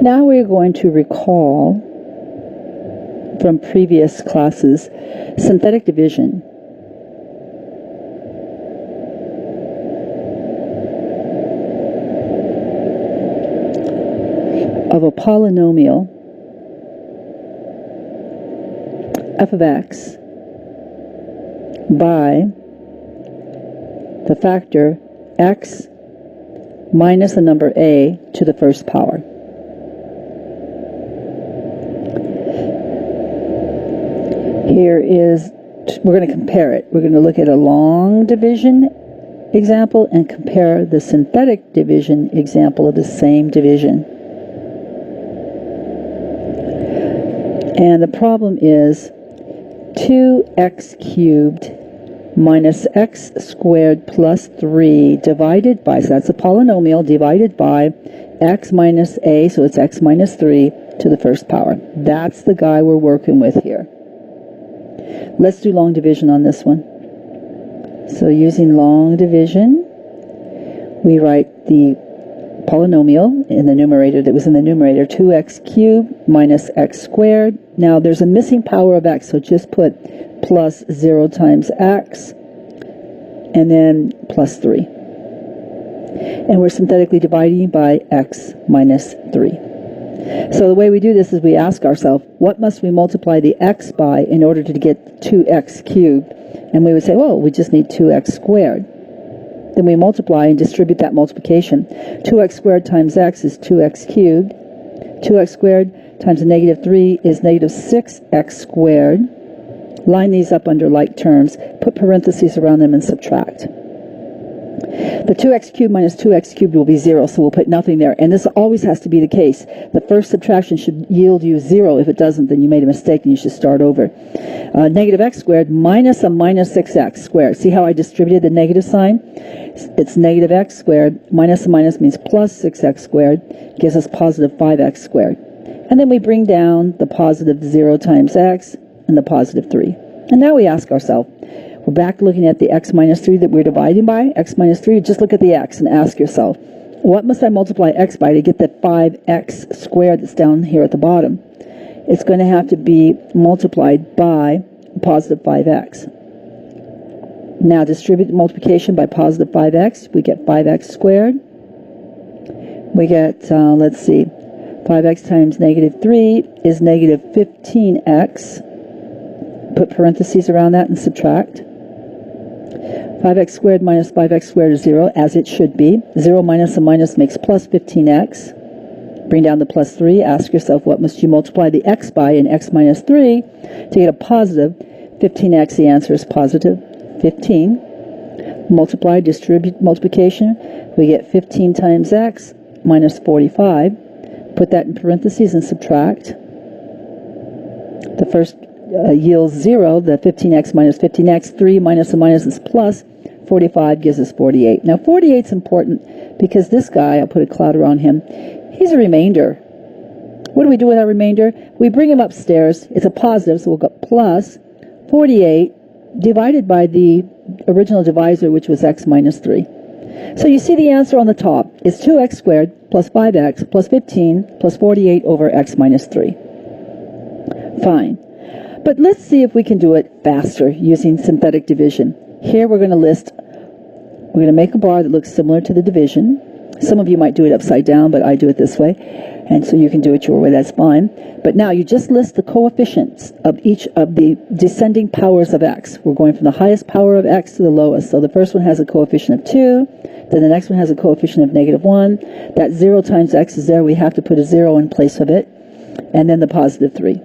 Now we're going to recall from previous classes synthetic division. Of a polynomial f of x by the factor x minus the number a to the first power. Here is, we're going to compare it. We're going to look at a long division example and compare the synthetic division example of the same division. And the problem is 2x cubed minus x squared plus 3 divided by, so that's a polynomial, divided by x minus a, so it's x minus 3 to the first power. That's the guy we're working with here. Let's do long division on this one. So using long division, we write the polynomial in the numerator that was in the numerator, 2x cubed minus x squared. Now there's a missing power of x, so just put plus 0 times x and then plus 3. And we're synthetically dividing by x minus 3. So the way we do this is we ask ourselves, what must we multiply the x by in order to get 2x cubed? And we would say, well, we just need 2x squared. Then we multiply and distribute that multiplication. 2x squared times x is 2x cubed. 2x squared times a negative 3 is negative 6x squared. Line these up under like terms, put parentheses around them and subtract. The 2x cubed minus 2x cubed will be 0, so we'll put nothing there. And this always has to be the case. The first subtraction should yield you 0. If it doesn't, then you made a mistake and you should start over. Negative x squared minus a minus 6x squared. See how I distributed the negative sign? It's negative x squared. Minus a minus means plus 6x squared. Gives us positive 5x squared. And then we bring down the positive 0 times x and the positive 3. And now we ask ourselves, we're back looking at the x minus 3 that we're dividing by, x minus 3. Just look at the x and ask yourself, what must I multiply x by to get the 5x squared that's down here at the bottom? It's going to have to be multiplied by positive 5x. Now distribute the multiplication by positive 5x. We get 5x squared. We get, let's see, 5x times negative 3 is negative 15x. Put parentheses around that and subtract. 5x squared minus 5x squared is 0, as it should be. 0 minus a minus makes plus 15x. Bring down the plus 3. Ask yourself, what must you multiply the x by in x minus 3 to get a positive 15x? The answer is positive 15. Multiply, distribute multiplication. We get 15 times x minus 45. Put that in parentheses and subtract. The first yields 0, the 15x minus 15x. 3 minus a minus is plus. 45 gives us 48. Now 48 is important because this guy, I'll put a cloud around him, he's a remainder. What do we do with our remainder? We bring him upstairs. It's a positive, so we'll go plus 48 divided by the original divisor, which was x minus 3. So you see the answer on the top is 2x squared plus 5x plus 15 plus 48 over x minus 3. Fine. But let's see if we can do it faster using synthetic division. Here we're going to make a bar that looks similar to the division. Some of you might do it upside down, but I do it this way. And so you can do it your way, that's fine. But now you just list the coefficients of each of the descending powers of x. We're going from the highest power of x to the lowest. So the first one has a coefficient of 2. Then the next one has a coefficient of negative 1. That 0 times x is there. We have to put a 0 in place of it. And then the positive 3.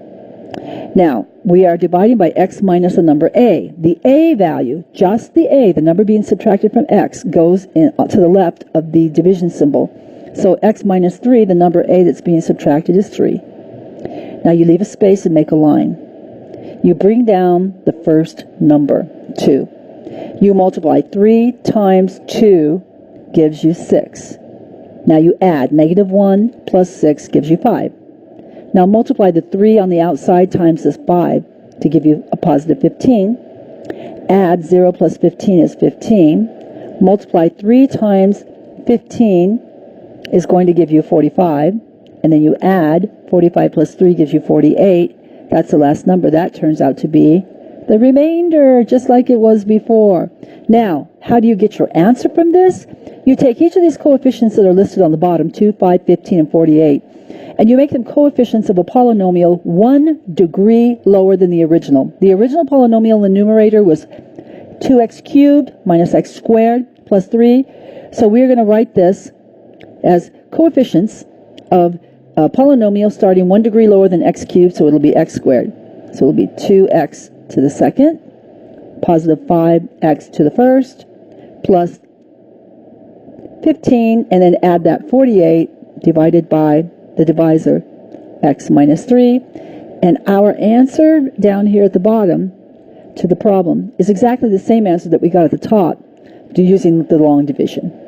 Now, we are dividing by x minus the number a. The a value, just the a, the number being subtracted from x, goes in, to the left of the division symbol. So x minus 3, the number a that's being subtracted is 3. Now you leave a space and make a line. You bring down the first number, 2. You multiply 3 times 2 gives you 6. Now you add negative 1 plus 6 gives you 5. Now multiply the 3 on the outside times this 5 to give you a positive 15. Add 0 plus 15 is 15. Multiply 3 times 15 is going to give you 45. and then you add 45 plus 3 gives you 48. That's the last number. That turns out to be the remainder, just like it was before. Now, how do you get your answer from this? You take each of these coefficients that are listed on the bottom, 2, 5, 15, and 48, and you make them coefficients of a polynomial 1 degree lower than the original. The original polynomial in the numerator was 2x cubed minus x squared plus 3. So we're going to write this as coefficients of a polynomial starting 1 degree lower than x cubed, so it'll be x squared. So it'll be 2x to the second, positive 5x to the first, plus 15, and then add that 48 divided by the divisor, x minus 3. And our answer down here at the bottom to the problem is exactly the same answer that we got at the top using the long division.